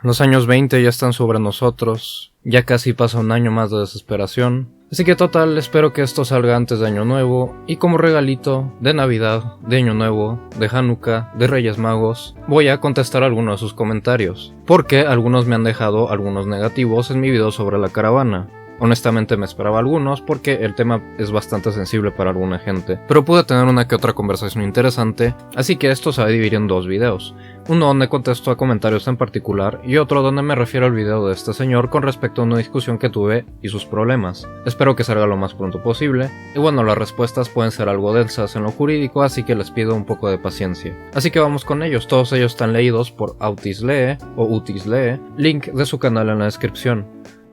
Los años 20 ya están sobre nosotros, ya casi pasa un año más de desesperación, así que total, espero que esto salga antes de Año Nuevo, y como regalito de Navidad, de Año Nuevo, de Hanukkah, de Reyes Magos, voy a contestar algunos de sus comentarios, porque algunos me han dejado algunos negativos en mi video sobre la caravana. Honestamente me esperaba algunos porque el tema es bastante sensible para alguna gente, pero pude tener una que otra conversación interesante, así que esto se va a dividir en dos videos, uno donde contesto a comentarios en particular y otro donde me refiero al video de este señor con respecto a una discusión que tuve y sus problemas. Espero que salga lo más pronto posible, y bueno, las respuestas pueden ser algo densas en lo jurídico, así que les pido un poco de paciencia. Así que vamos con ellos, todos ellos están leídos por Autislee o Utislee, link de su canal en la descripción.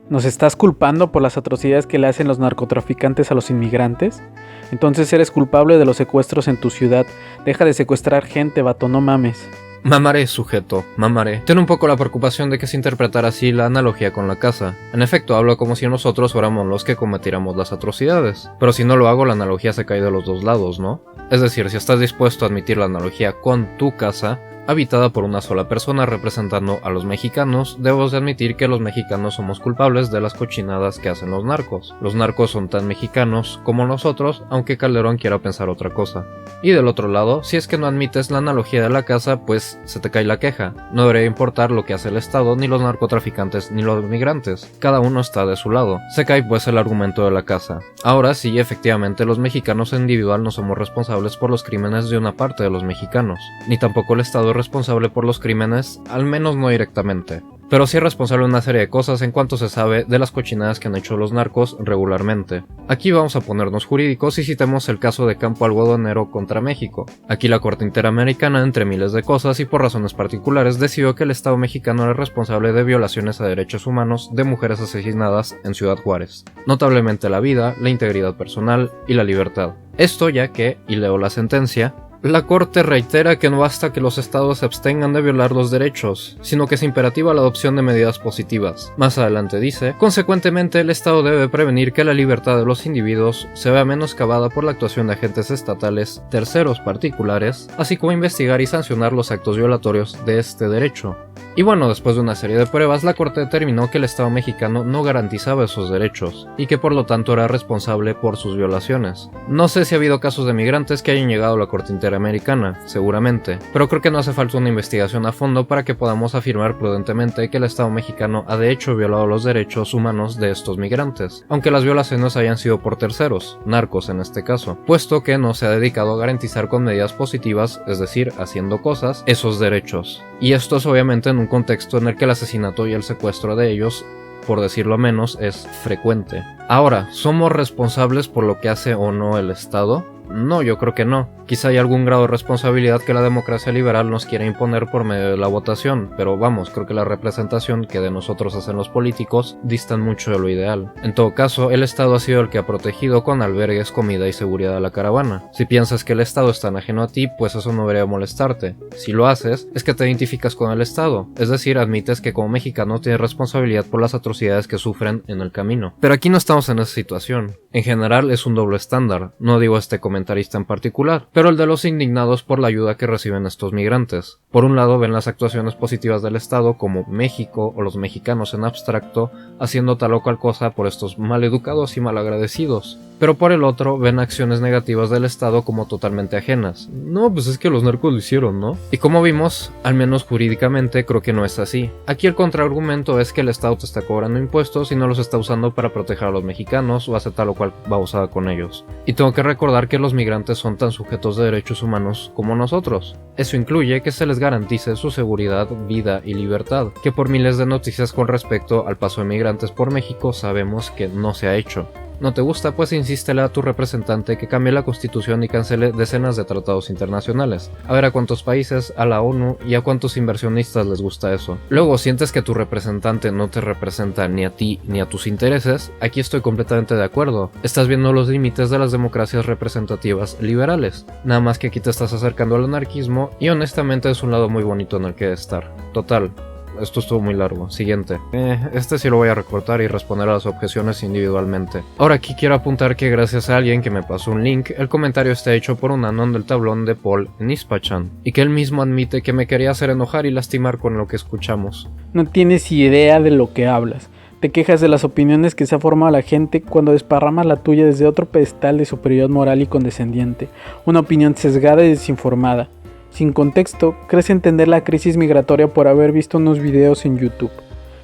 ¿Nos estás culpando por las atrocidades que le hacen los narcotraficantes a los inmigrantes? Entonces eres culpable de los secuestros en tu ciudad. Deja de secuestrar gente, vato, no mames. Mamaré, sujeto, mamaré. Tengo un poco la preocupación de que se interpretara así la analogía con la casa. En efecto, hablo como si nosotros fuéramos los que cometiéramos las atrocidades. Pero si no lo hago, la analogía se cae de los dos lados, ¿no? Es decir, si estás dispuesto a admitir la analogía con tu casa, habitada por una sola persona representando a los mexicanos, debemos de admitir que los mexicanos somos culpables de las cochinadas que hacen los narcos. Los narcos son tan mexicanos como nosotros, aunque Calderón quiera pensar otra cosa. Y del otro lado, si es que no admites la analogía de la casa, pues se te cae la queja. No debería importar lo que hace el Estado, ni los narcotraficantes, ni los migrantes. Cada uno está de su lado. Se cae pues el argumento de la casa. Ahora sí, efectivamente, los mexicanos en individual no somos responsables por los crímenes de una parte de los mexicanos, ni tampoco el Estado responsable por los crímenes, al menos no directamente. Pero sí es responsable de una serie de cosas en cuanto se sabe de las cochinadas que han hecho los narcos regularmente. Aquí vamos a ponernos jurídicos y citemos el caso de Campo Algodonero contra México. Aquí la Corte Interamericana, entre miles de cosas y por razones particulares, decidió que el Estado mexicano era responsable de violaciones a derechos humanos de mujeres asesinadas en Ciudad Juárez, notablemente la vida, la integridad personal y la libertad. Esto ya que, y leo la sentencia, la Corte reitera que no basta que los estados se abstengan de violar los derechos, sino que es imperativa la adopción de medidas positivas. Más adelante dice, consecuentemente el Estado debe prevenir que la libertad de los individuos se vea menoscabada por la actuación de agentes estatales, terceros particulares, así como investigar y sancionar los actos violatorios de este derecho. Y bueno, después de una serie de pruebas, la Corte determinó que el Estado mexicano no garantizaba esos derechos, y que por lo tanto era responsable por sus violaciones. No sé si ha habido casos de migrantes que hayan llegado a la Corte Interamericana, seguramente, pero creo que no hace falta una investigación a fondo para que podamos afirmar prudentemente que el Estado mexicano ha de hecho violado los derechos humanos de estos migrantes, aunque las violaciones hayan sido por terceros, narcos en este caso, puesto que no se ha dedicado a garantizar con medidas positivas, es decir, haciendo cosas, esos derechos. Y esto es obviamente en un contexto en el que el asesinato y el secuestro de ellos, por decirlo menos, es frecuente. Ahora, ¿somos responsables por lo que hace o no el Estado? No, yo creo que no. Quizá hay algún grado de responsabilidad que la democracia liberal nos quiera imponer por medio de la votación, pero vamos, creo que la representación que de nosotros hacen los políticos distan mucho de lo ideal. En todo caso, el Estado ha sido el que ha protegido con albergues, comida y seguridad a la caravana. Si piensas que el Estado es tan ajeno a ti, pues eso no debería molestarte. Si lo haces, es que te identificas con el Estado, es decir, admites que como mexicano tienes responsabilidad por las atrocidades que sufren en el camino. Pero aquí no estamos en esa situación. En general es un doble estándar, no digo este comentarista en particular, pero el de los indignados por la ayuda que reciben estos migrantes. Por un lado ven las actuaciones positivas del Estado como México o los mexicanos en abstracto haciendo tal o cual cosa por estos maleducados y malagradecidos, pero por el otro ven acciones negativas del Estado como totalmente ajenas. No, pues es que los narcos lo hicieron, ¿no? Y como vimos, al menos jurídicamente creo que no es así. Aquí el contraargumento es que el Estado te está cobrando impuestos y no los está usando para proteger a los mexicanos o hacer tal o cual babosada con ellos. Y tengo que recordar que los migrantes son tan sujetos de derechos humanos como nosotros. Eso incluye que se les garantice su seguridad, vida y libertad, que por miles de noticias con respecto al paso de migrantes por México sabemos que no se ha hecho. ¿No te gusta? Pues insístele a tu representante que cambie la constitución y cancele decenas de tratados internacionales. A ver a cuántos países, a la ONU y a cuántos inversionistas les gusta eso. Luego, sientes que tu representante no te representa ni a ti ni a tus intereses, aquí estoy completamente de acuerdo. Estás viendo los límites de las democracias representativas liberales. Nada más que aquí te estás acercando al anarquismo y honestamente es un lado muy bonito en el que estar. Total. esto estuvo muy largo. Siguiente. Este sí lo voy a recortar y responder a las objeciones individualmente. Ahora aquí quiero apuntar que gracias a alguien que me pasó un link, el comentario está hecho por un anon del tablón de Paul Nispachan, y que él mismo admite que me quería hacer enojar y lastimar con lo que escuchamos. No tienes idea de lo que hablas. Te quejas de las opiniones que se ha formado la gente cuando desparramas la tuya desde otro pedestal de superioridad moral y condescendiente. Una opinión sesgada y desinformada. Sin contexto, crees entender la crisis migratoria por haber visto unos videos en YouTube.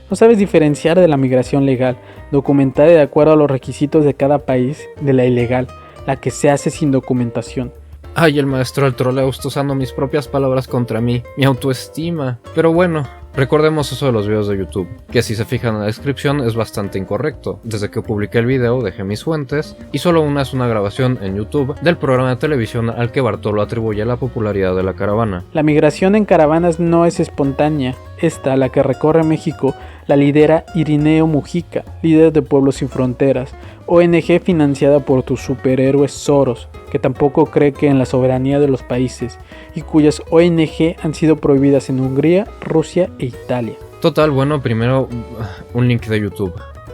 No sabes diferenciar de la migración legal, documentada y de acuerdo a los requisitos de cada país, de la ilegal, la que se hace sin documentación. Ay, el maestro del troleo está usando mis propias palabras contra mí, mi autoestima. Pero bueno, recordemos eso de los videos de YouTube, que si se fijan en la descripción es bastante incorrecto. Desde que publiqué el video dejé mis fuentes, y solo una es una grabación en YouTube del programa de televisión al que Bartolo atribuye la popularidad de la caravana. La migración en caravanas no es espontánea. Esta, la que recorre México, la lidera Irineo Mujica, líder de Pueblos Sin Fronteras, ONG financiada por tu superhéroe Soros, que tampoco cree que en la soberanía de los países, y cuyas ONG han sido prohibidas en Hungría, Rusia e Italia. Total, bueno, primero un link de YouTube.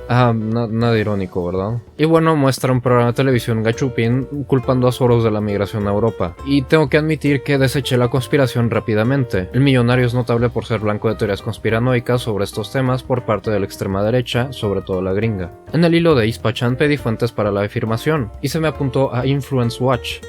Nada irónico, ¿verdad? Y bueno, muestra un programa de televisión gachupín culpando a Soros de la migración a Europa. Y tengo que admitir que deseché la conspiración rápidamente. El millonario es notable por ser blanco de teorías conspiranoicas sobre estos temas por parte de la extrema derecha, sobre todo la gringa. En el hilo de Ispachan pedí fuentes para la afirmación, y se me apuntó a Influence Watch,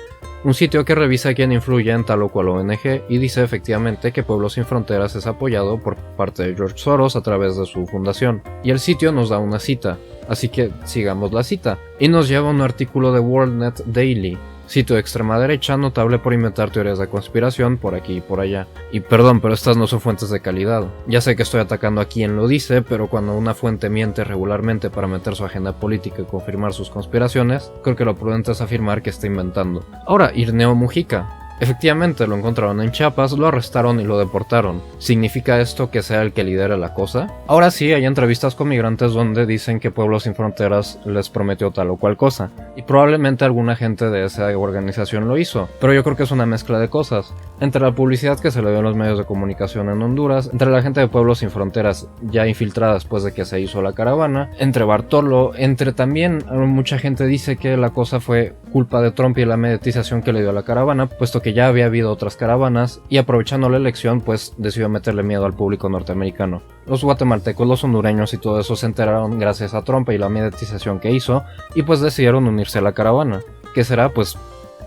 un sitio que revisa quién influye en tal o cual ONG y dice efectivamente que Pueblos Sin Fronteras es apoyado por parte de George Soros a través de su fundación. Y el sitio nos da una cita, así que sigamos la cita. Y nos lleva a un artículo de WorldNet Daily, sitio de extrema derecha notable por inventar teorías de conspiración por aquí y por allá. Y perdón, pero estas no son fuentes de calidad. Ya sé que estoy atacando a quien lo dice, pero cuando una fuente miente regularmente para meter su agenda política y confirmar sus conspiraciones, creo que lo prudente es afirmar que está inventando. Ahora, Irineo Mujica. Efectivamente, lo encontraron en Chiapas, lo arrestaron y lo deportaron. ¿Significa esto que sea el que lidera la cosa? Ahora sí, hay entrevistas con migrantes donde dicen que Pueblos Sin Fronteras les prometió tal o cual cosa. Y probablemente alguna gente de esa organización lo hizo. Pero yo creo que es una mezcla de cosas. Entre la publicidad que se le dio en los medios de comunicación en Honduras, entre la gente de Pueblos Sin Fronteras ya infiltrada después de que se hizo la caravana, entre Bartolo, entre también mucha gente dice que la cosa fue culpa de Trump y la mediatización que le dio a la caravana, puesto que ya había habido otras caravanas y aprovechando la elección pues decidió meterle miedo al público norteamericano. Los guatemaltecos, los hondureños y todo eso se enteraron gracias a Trump y la mediatización que hizo y pues decidieron unirse a la caravana, que será pues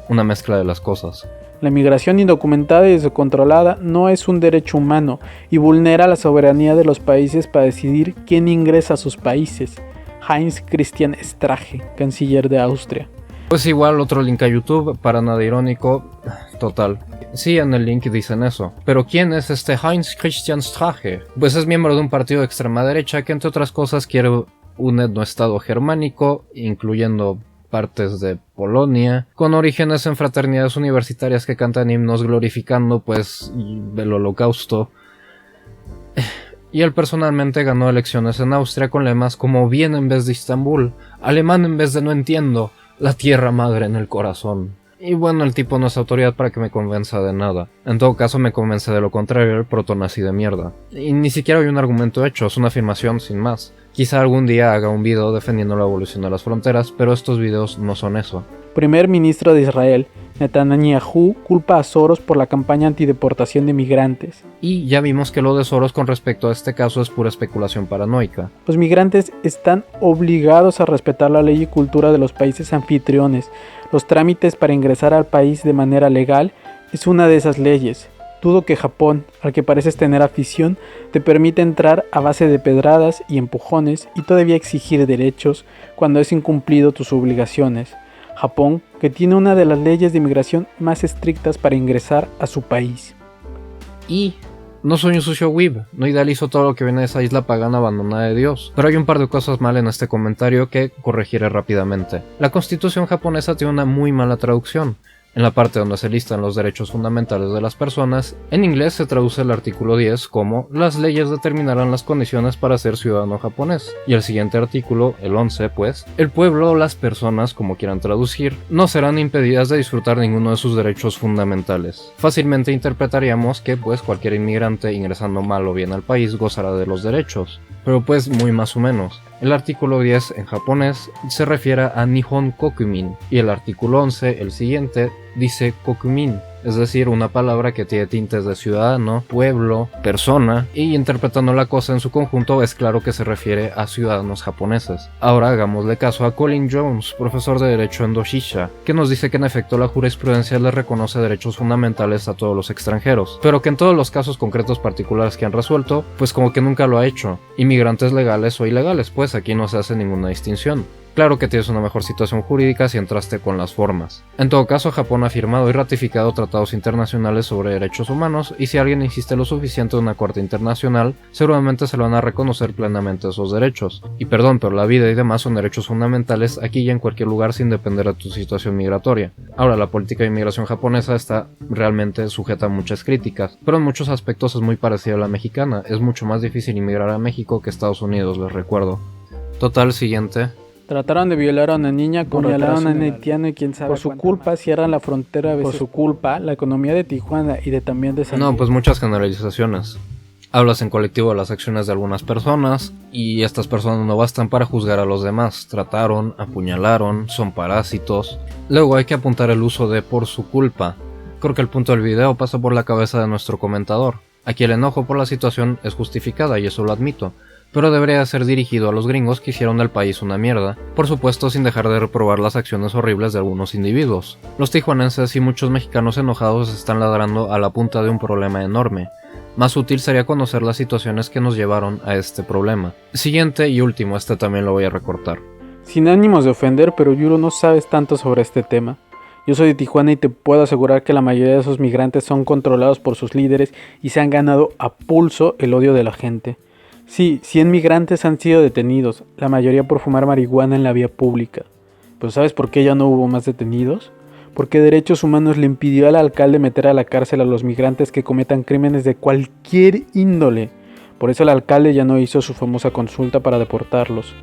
una mezcla de las cosas. La migración indocumentada y descontrolada no es un derecho humano y vulnera la soberanía de los países para decidir quién ingresa a sus países. Heinz Christian Strache, canciller de Austria. Pues igual otro link a YouTube, para nada irónico, total. Sí, en el link dicen eso. Pero ¿quién es este Heinz Christian Strache? Pues es miembro de un partido de extrema derecha que entre otras cosas quiere un etnoestado germánico, incluyendo partes de Polonia, con orígenes en fraternidades universitarias que cantan himnos glorificando pues el holocausto. Y él personalmente ganó elecciones en Austria con lemas como bien en vez de Istambul, alemán en vez de no entiendo, la tierra madre en el corazón. Y bueno, el tipo no es autoridad para que me convenza de nada. En todo caso me convence de lo contrario el protonazi de mierda. Y ni siquiera hay un argumento hecho, es una afirmación sin más. Quizá algún día haga un video defendiendo la evolución de las fronteras, pero estos videos no son eso. Primer ministro de Israel, Netanyahu, culpa a Soros por la campaña antideportación de migrantes. Y ya vimos que lo de Soros con respecto a este caso es pura especulación paranoica. Los migrantes están obligados a respetar la ley y cultura de los países anfitriones. Los trámites para ingresar al país de manera legal es una de esas leyes. Dudo que Japón, al que pareces tener afición, te permite entrar a base de pedradas y empujones y todavía exigir derechos cuando es incumplido tus obligaciones. Japón, que tiene una de las leyes de inmigración más estrictas para ingresar a su país. Y no soy un sucio weeb, no idealizo todo lo que viene de esa isla pagana abandonada de Dios, pero hay un par de cosas mal en este comentario que corregiré rápidamente. La constitución japonesa tiene una muy mala traducción. En la parte donde se listan los derechos fundamentales de las personas, en inglés se traduce el artículo 10 como las leyes determinarán las condiciones para ser ciudadano japonés, y el siguiente artículo, el 11, pues, el pueblo o las personas, como quieran traducir, no serán impedidas de disfrutar ninguno de sus derechos fundamentales. Fácilmente interpretaríamos que pues cualquier inmigrante ingresando mal o bien al país gozará de los derechos, pero pues muy más o menos. El artículo 10 en japonés se refiere a Nihon Kokumin y el artículo 11, el siguiente, dice Kokumin, es decir, una palabra que tiene tintes de ciudadano, pueblo, persona, y interpretando la cosa en su conjunto es claro que se refiere a ciudadanos japoneses. Ahora hagámosle caso a Colin Jones, profesor de Derecho en Doshisha, que nos dice que en efecto la jurisprudencia le reconoce derechos fundamentales a todos los extranjeros, pero que en todos los casos concretos particulares que han resuelto, pues como que nunca lo ha hecho. Inmigrantes legales o ilegales, pues aquí no se hace ninguna distinción. Claro que tienes una mejor situación jurídica si entraste con las formas. En todo caso, Japón ha firmado y ratificado tratados internacionales sobre derechos humanos, y si alguien insiste lo suficiente en una corte internacional, seguramente se le van a reconocer plenamente esos derechos. Y perdón, pero la vida y demás son derechos fundamentales aquí y en cualquier lugar sin depender de tu situación migratoria. Ahora, la política de inmigración japonesa está realmente sujeta a muchas críticas, pero en muchos aspectos es muy parecida a la mexicana. Es mucho más difícil inmigrar a México que a Estados Unidos, les recuerdo. Total, siguiente. Trataron de violar a una niña, apuñalaron a un haitiano y quién sabe. Por su culpa cierran la frontera a veces. Por su culpa, la economía de Tijuana y de también de San Diego. No, pues muchas generalizaciones. Hablas en colectivo de las acciones de algunas personas, y estas personas no bastan para juzgar a los demás. Trataron, apuñalaron, son parásitos. Luego hay que apuntar el uso de por su culpa. Creo que el punto del video pasa por la cabeza de nuestro comentador. Aquí el enojo por la situación es justificada y eso lo admito, pero debería ser dirigido a los gringos que hicieron del país una mierda, por supuesto sin dejar de reprobar las acciones horribles de algunos individuos. Los tijuanenses y muchos mexicanos enojados están ladrando a la punta de un problema enorme. Más útil sería conocer las situaciones que nos llevaron a este problema. Siguiente y último, este también lo voy a recortar. Sin ánimos de ofender, pero Yuro, no sabes tanto sobre este tema. Yo soy de Tijuana y te puedo asegurar que la mayoría de esos migrantes son controlados por sus líderes y se han ganado a pulso el odio de la gente. Sí, 100 migrantes han sido detenidos, la mayoría por fumar marihuana en la vía pública. ¿Pero sabes por qué ya no hubo más detenidos? Porque Derechos Humanos le impidió al alcalde meter a la cárcel a los migrantes que cometan crímenes de cualquier índole. Por eso el alcalde ya no hizo su famosa consulta para deportarlos.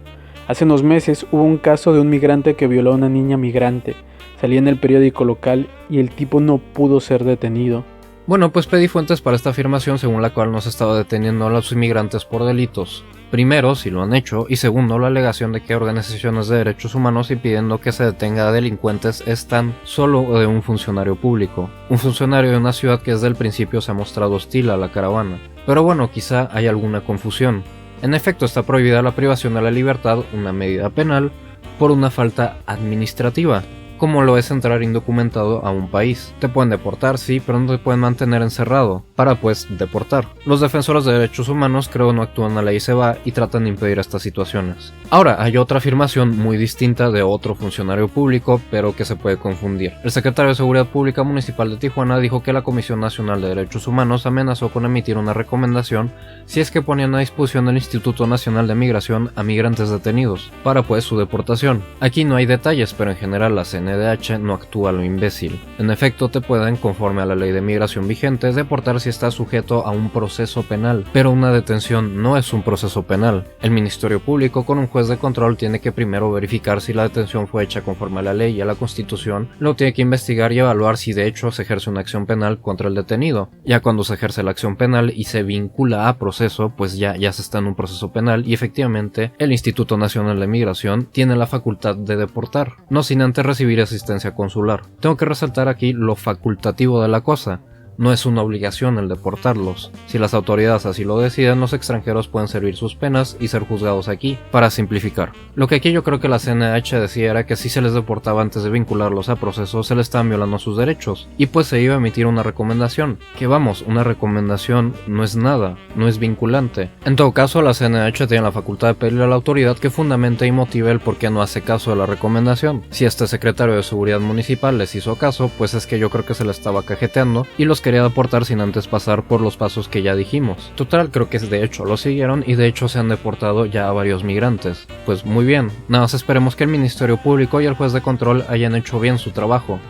Hace unos meses hubo un caso de un migrante que violó a una niña migrante. Salía en el periódico local y el tipo no pudo ser detenido. Bueno, pues pedí fuentes para esta afirmación según la cual no se estaba deteniendo a los inmigrantes por delitos. Primero, si lo han hecho, y segundo, la alegación de que organizaciones de derechos humanos impidiendo que se detenga a delincuentes es tan solo de un funcionario público. Un funcionario de una ciudad que desde el principio se ha mostrado hostil a la caravana. Pero bueno, quizá hay alguna confusión. En efecto, está prohibida la privación de la libertad, una medida penal, por una falta administrativa, como lo es entrar indocumentado a un país. Te pueden deportar, sí, pero no te pueden mantener encerrado, para pues deportar. Los defensores de derechos humanos creo no actúan a la y se va y tratan de impedir estas situaciones. Ahora, hay otra afirmación muy distinta de otro funcionario público, pero que se puede confundir. El secretario de Seguridad Pública Municipal de Tijuana dijo que la Comisión Nacional de Derechos Humanos amenazó con emitir una recomendación si es que ponían a disposición del Instituto Nacional de Migración a migrantes detenidos, para pues su deportación. Aquí no hay detalles, pero en general la CNDH no actúa a lo imbécil. En efecto, te pueden, conforme a la ley de migración vigente, deportar si estás sujeto a un proceso penal, pero una detención no es un proceso penal. El Ministerio Público, con un juez de control, tiene que primero verificar si la detención fue hecha conforme a la ley y a la Constitución, luego tiene que investigar y evaluar si de hecho se ejerce una acción penal contra el detenido. Ya cuando se ejerce la acción penal y se vincula a proceso, pues ya se está en un proceso penal y efectivamente el Instituto Nacional de Migración tiene la facultad de deportar, no sin antes recibir asistencia consular. Tengo que resaltar aquí lo facultativo de la cosa. No es una obligación el deportarlos. Si las autoridades así lo deciden, los extranjeros pueden servir sus penas y ser juzgados aquí, para simplificar. Lo que aquí yo creo que la CNH decía era que si se les deportaba antes de vincularlos a proceso, se les estaban violando sus derechos, y pues se iba a emitir una recomendación, que vamos, una recomendación no es nada, no es vinculante. En todo caso, la CNH tiene la facultad de pedirle a la autoridad que fundamente y motive el por qué no hace caso de la recomendación. Si este secretario de Seguridad Municipal les hizo caso, pues es que yo creo que se le estaba cajeteando, y los quería deportar sin antes pasar por los pasos que ya dijimos. Total, creo que de hecho lo siguieron y de hecho se han deportado ya a varios migrantes. Pues muy bien, nada más esperemos que el Ministerio Público y el juez de control hayan hecho bien su trabajo.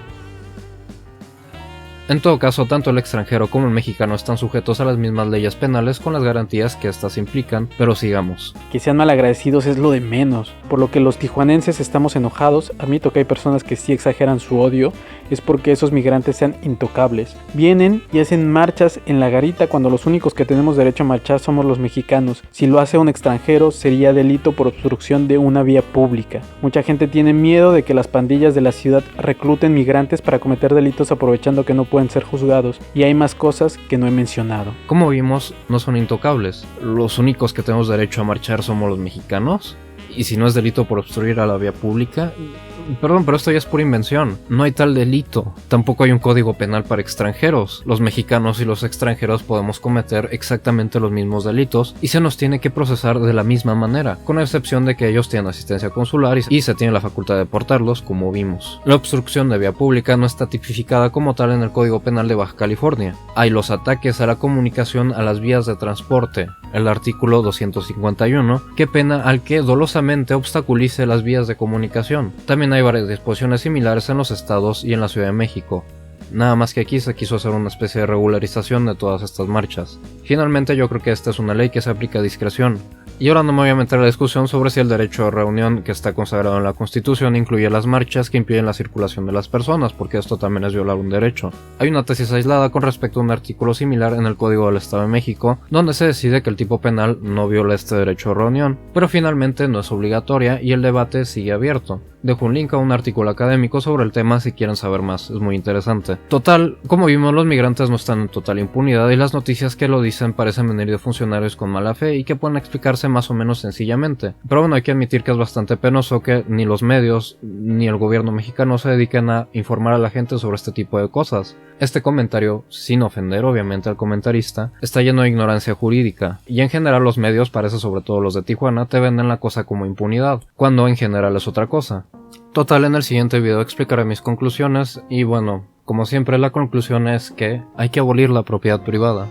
En todo caso, tanto el extranjero como el mexicano están sujetos a las mismas leyes penales con las garantías que éstas implican, pero sigamos. Que sean malagradecidos es lo de menos. Por lo que los tijuanenses estamos enojados, admito que hay personas que sí exageran su odio, es porque esos migrantes sean intocables. Vienen y hacen marchas en la garita cuando los únicos que tenemos derecho a marchar somos los mexicanos. Si lo hace un extranjero sería delito por obstrucción de una vía pública. Mucha gente tiene miedo de que las pandillas de la ciudad recluten migrantes para cometer delitos aprovechando que no pueden ser juzgados, y hay más cosas que no he mencionado. Como vimos, no son intocables. Los únicos que tenemos derecho a marchar somos los mexicanos. Y si no es delito por obstruir a la vía pública... Perdón, pero esto ya es pura invención. No hay tal delito. Tampoco hay un código penal para extranjeros. Los mexicanos y los extranjeros podemos cometer exactamente los mismos delitos y se nos tiene que procesar de la misma manera, con excepción de que ellos tienen asistencia consular y se tiene la facultad de deportarlos, como vimos. La obstrucción de vía pública no está tipificada como tal en el Código Penal de Baja California. Hay los ataques a la comunicación a las vías de transporte, el artículo 251, que pena al que dolosamente obstaculice las vías de comunicación. También hay varias disposiciones similares en los estados y en la Ciudad de México. Nada más que aquí se quiso hacer una especie de regularización de todas estas marchas. Finalmente yo creo que esta es una ley que se aplica a discreción. Y ahora no me voy a meter a la discusión sobre si el derecho a reunión que está consagrado en la Constitución incluye las marchas que impiden la circulación de las personas, porque esto también es violar un derecho. Hay una tesis aislada con respecto a un artículo similar en el Código del Estado de México, donde se decide que el tipo penal no viola este derecho a reunión, pero finalmente no es obligatoria y el debate sigue abierto. Dejo un link a un artículo académico sobre el tema si quieren saber más, es muy interesante. Total, como vimos, los migrantes no están en total impunidad y las noticias que lo dicen parecen venir de funcionarios con mala fe y que pueden explicarse más o menos sencillamente. Pero bueno, hay que admitir que es bastante penoso que ni los medios ni el gobierno mexicano se dediquen a informar a la gente sobre este tipo de cosas. Este comentario, sin ofender obviamente al comentarista, está lleno de ignorancia jurídica, y en general los medios, parece sobre todo los de Tijuana, te venden la cosa como impunidad, cuando en general es otra cosa. Total, en el siguiente video explicaré mis conclusiones, y bueno, como siempre la conclusión es que hay que abolir la propiedad privada.